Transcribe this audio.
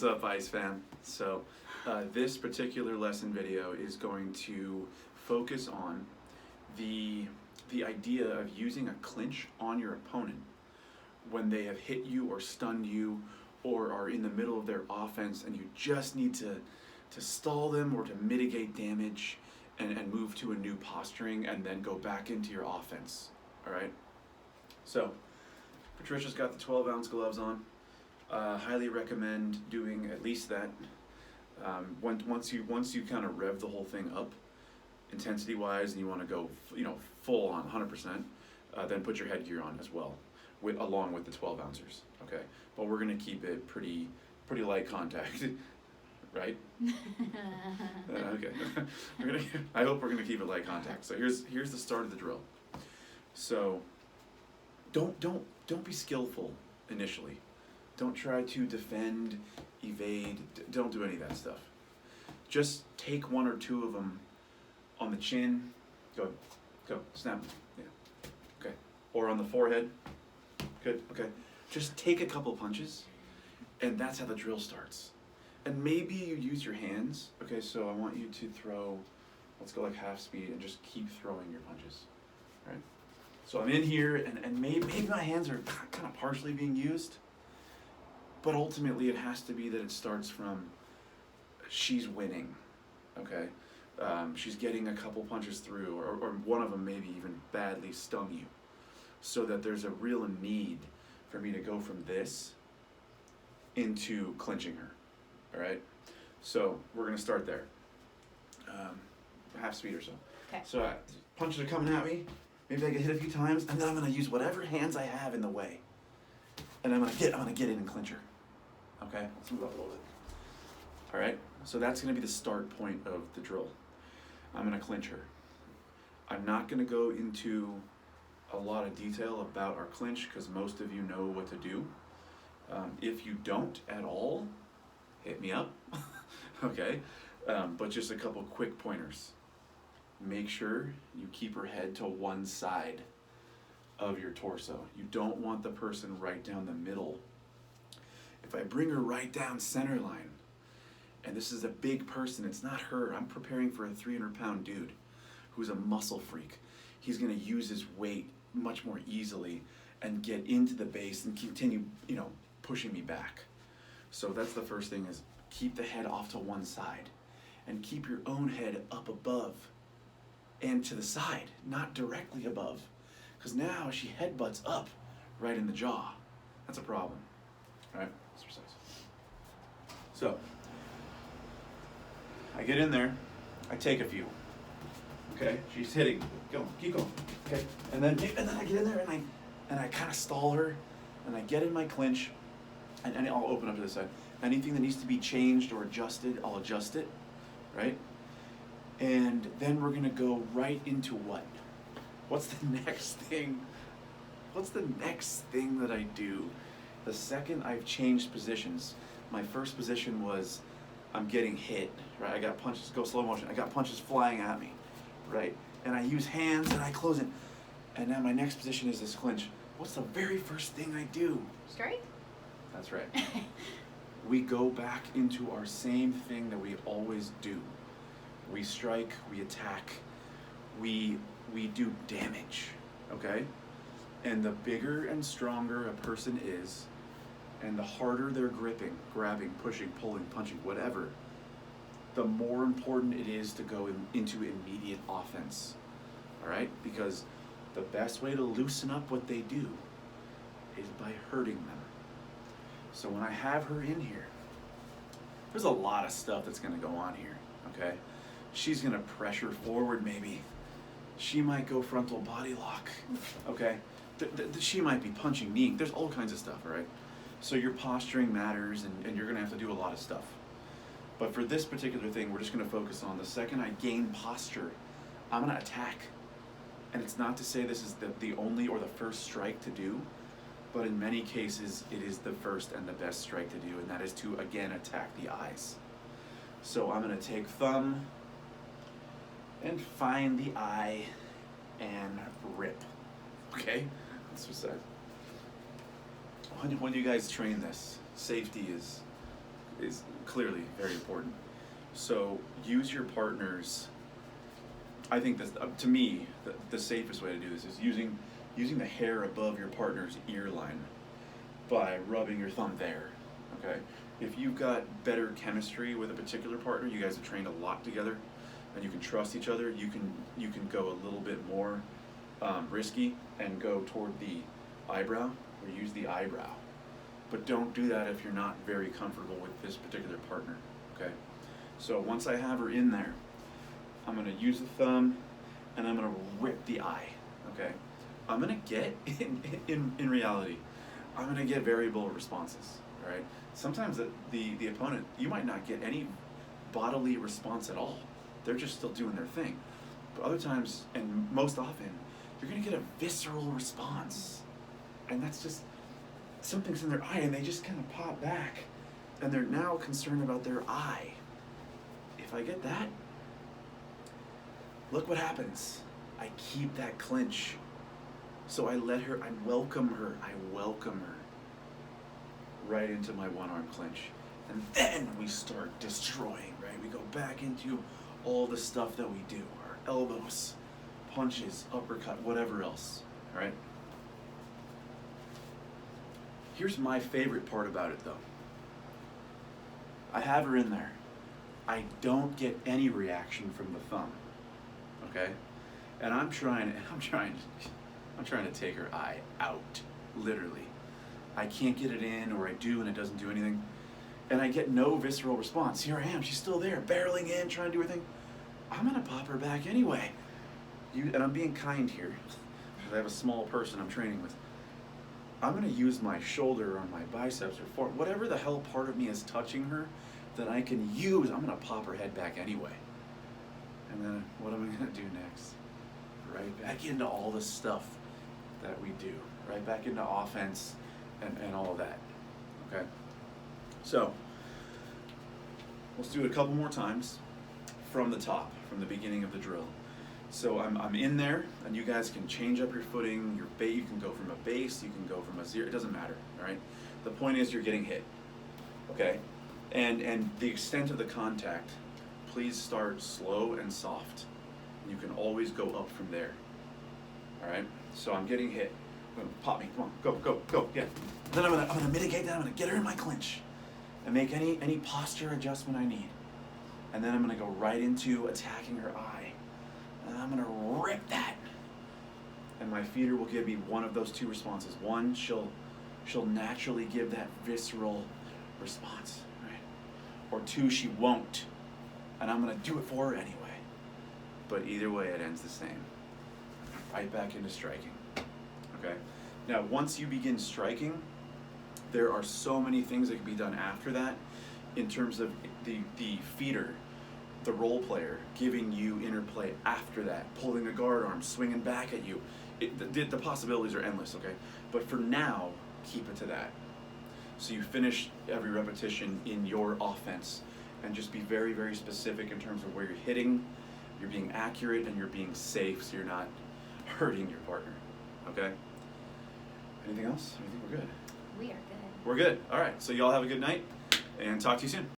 What's up, Ice fam? So this particular lesson video is going to focus on the idea of using a clinch on your opponent when they have hit you or stunned you or are in the middle of their offense and you just need to stall them or to mitigate damage and move to a new posturing and then go back into your offense. All right? So Patricia's got the 12-ounce gloves on. Highly recommend doing at least that. Once you kind of rev the whole thing up, intensity-wise, and you want to go, full on 100%, then put your headgear on as well, along with the 12-ouncers. Okay, but we're gonna keep it pretty light contact, right? Okay. I hope we're gonna keep it light contact. So here's the start of the drill. So don't be skillful initially. Don't try to defend, evade, don't do any of that stuff. Just take one or two of them on the chin, go, snap, yeah, okay. Or on the forehead, good, okay. Just take a couple punches, and that's how the drill starts. And maybe you use your hands, okay, so I want you to throw, let's go like half speed and just keep throwing your punches, right? So I'm in here, and maybe my hands are kind of partially being used, but ultimately it has to be that it starts from she's winning, okay? She's getting a couple punches through, or one of them maybe even badly stung you, so that there's a real need for me to go from this into clinching her, all right? So we're gonna start there, half speed or so. Okay. So punches are coming at me, maybe I get hit a few times, and then I'm gonna use whatever hands I have in the way, and I'm gonna get in and clinch her. Okay, let's move up a little bit. All right, so that's gonna be the start point of the drill. I'm gonna clinch her. I'm not gonna go into a lot of detail about our clinch because most of you know what to do. If you don't at all, hit me up, okay? But just a couple quick pointers. Make sure you keep her head to one side of your torso. You don't want the person right down the middle. If I bring her right down center line, and this is a big person, it's not her, I'm preparing for a 300-pound dude who's a muscle freak. He's gonna use his weight much more easily and get into the base and continue, pushing me back. So that's the first thing, is keep the head off to one side and keep your own head up above and to the side, not directly above, because now she headbutts up right in the jaw. That's a problem. All right, let's precise. So, I get in there, I take a few. Okay, she's hitting. Go, keep going. Okay, and then I get in there and I kind of stall her, and I get in my clinch, and I'll open up to the side. Anything that needs to be changed or adjusted, I'll adjust it, right? And then we're gonna go right into what? What's the next thing? What's the next thing that I do? The second I've changed positions, my first position was I'm getting hit, right? I got punches, go slow motion, I got punches flying at me, right? And I use hands and I close it. And now my next position is this clinch. What's the very first thing I do? Strike? That's right. We go back into our same thing that we always do. We strike, we attack, we do damage, okay? And the bigger and stronger a person is, and the harder they're gripping, grabbing, pushing, pulling, punching, whatever, the more important it is to go into immediate offense, all right? Because the best way to loosen up what they do is by hurting them. So when I have her in here, there's a lot of stuff that's gonna go on here, okay? She's gonna pressure forward maybe. She might go frontal body lock, okay? She might be punching, kneeing. There's all kinds of stuff, all right? So your posturing matters, and you're gonna have to do a lot of stuff. But for this particular thing, we're just gonna focus on the second I gain posture, I'm gonna attack. And it's not to say this is the only or the first strike to do, but in many cases, it is the first and the best strike to do, and that is to, again, attack the eyes. So I'm gonna take thumb and find the eye and rip, okay? That's what's that. When you guys train this, safety is is clearly very important. So use your partners. I think this, to me, the safest way to do this is using the hair above your partner's ear line by rubbing your thumb there, okay? If you've got better chemistry with a particular partner, you guys have trained a lot together, and you can trust each other, you can go a little bit more risky and go toward the eyebrow, or use the eyebrow. But don't do that if you're not very comfortable with this particular partner, okay? So once I have her in there, I'm gonna use the thumb and I'm gonna rip the eye, okay? I'm gonna get, in reality, I'm gonna get variable responses, all right? Sometimes the opponent, you might not get any bodily response at all. They're just still doing their thing. But other times, and most often, you're gonna get a visceral response. And that's just, something's in their eye and they just kind of pop back. And they're now concerned about their eye. If I get that, look what happens. I keep that clinch. So I welcome her right into my one-arm clinch. And then we start destroying, right? We go back into all the stuff that we do, our elbows, punches, uppercut, whatever else, all right? Here's my favorite part about it though. I have her in there. I don't get any reaction from the thumb, okay? And I'm trying to take her eye out, literally. I can't get it in, or I do and it doesn't do anything. And I get no visceral response. Here I am, she's still there, barreling in, trying to do her thing. I'm gonna pop her back anyway. And I'm being kind here, because I have a small person I'm training with. I'm gonna use my shoulder or my biceps or forearm, whatever the hell part of me is touching her that I can use, I'm gonna pop her head back anyway. And then what am I gonna do next? Right back into all the stuff that we do, right back into offense and all of that, okay? So, let's do it a couple more times from the top, from the beginning of the drill. So I'm in there, and you guys can change up your footing, you can go from a base, you can go from a zero, it doesn't matter, all right? The point is you're getting hit, okay? And the extent of the contact, please start slow and soft. You can always go up from there, all right? So I'm getting hit. Pop me, come on, go, go, go, yeah. Then I'm gonna mitigate that, I'm gonna get her in my clinch and make any posture adjustment I need. And then I'm gonna go right into attacking her eye. And I'm gonna rip that. And my feeder will give me one of those two responses. One, she'll naturally give that visceral response, right? Or two, she won't. And I'm gonna do it for her anyway. But either way, it ends the same. Right back into striking, okay? Now, once you begin striking, there are so many things that can be done after that in terms of the feeder, the role player, giving you interplay after that, pulling a guard arm, swinging back at you. The possibilities are endless, okay? But for now, keep it to that. So you finish every repetition in your offense and just be very, very specific in terms of where you're hitting, you're being accurate, and you're being safe so you're not hurting your partner, okay? Anything else? I think we're good. We are good. We're good. All right, so y'all have a good night and talk to you soon.